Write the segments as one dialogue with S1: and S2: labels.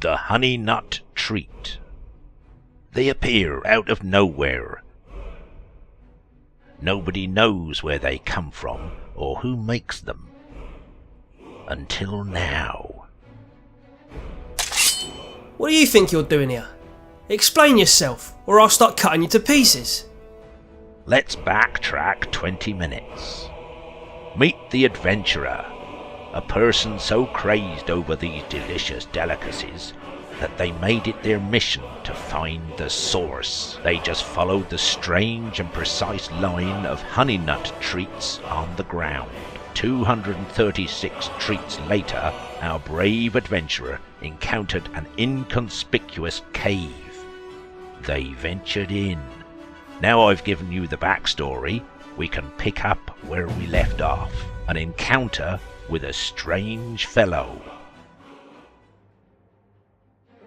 S1: the honey nut treat. They appear out of nowhere. Nobody knows where they come from or who makes them. Until now.
S2: What do you think you're doing here? Explain yourself, or I'll start cutting you to pieces.
S1: Let's backtrack 20 minutes. Meet the adventurer, a person so crazed over these delicious delicacies that they made it their mission to find the source. They just followed the strange and precise line of honey nut treats on the ground. 236 treats later, our brave adventurer encountered an inconspicuous cave. They ventured in. Now I've given you the backstory, we can pick up where we left off. An encounter with a strange fellow.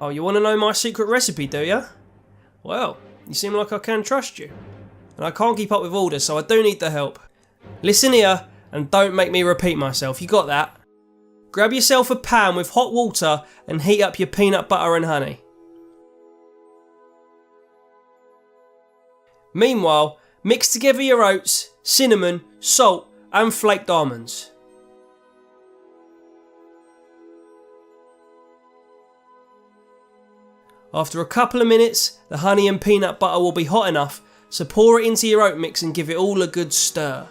S2: Oh, you want to know my secret recipe, do you? Well, you seem like I can trust you. And I can't keep up with orders, so I do need the help. Listen here, and don't make me repeat myself, you got that? Grab yourself a pan with hot water and heat up your peanut butter and honey. Meanwhile, mix together your oats, cinnamon, salt and flaked almonds. After a couple of minutes, the honey and peanut butter will be hot enough, so pour it into your oat mix and give it all a good stir.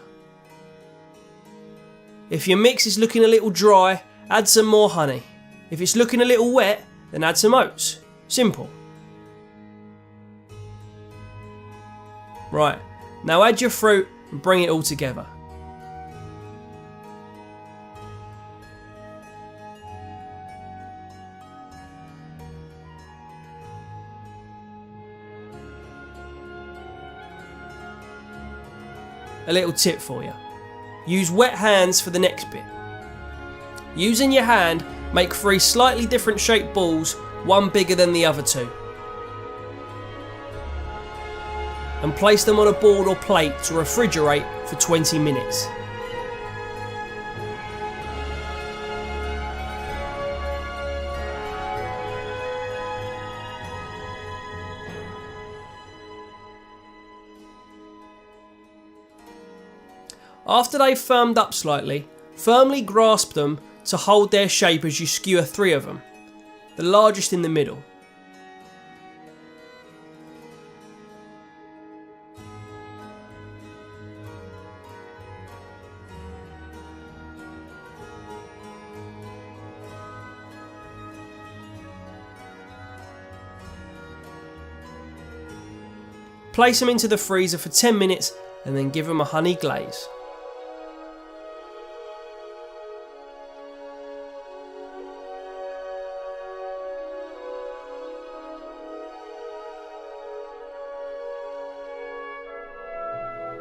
S2: If your mix is looking a little dry, add some more honey. If it's looking a little wet, then add some oats. Simple. Right, now add your fruit and bring it all together. A little tip for you. Use wet hands for the next bit. Using your hand, make 3 slightly different shaped balls, one bigger than the other 2. And place them on a board or plate to refrigerate for 20 minutes. After they've firmed up slightly, firmly grasp them to hold their shape as you skewer 3 of them, the largest in the middle. Place them into the freezer for 10 minutes and then give them a honey glaze.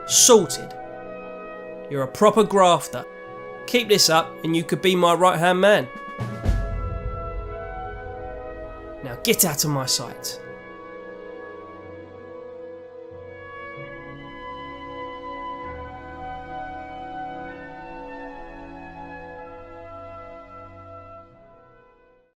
S2: Sorted. You're a proper grafter. Keep this up and you could be my right hand man. Now get out of my sight.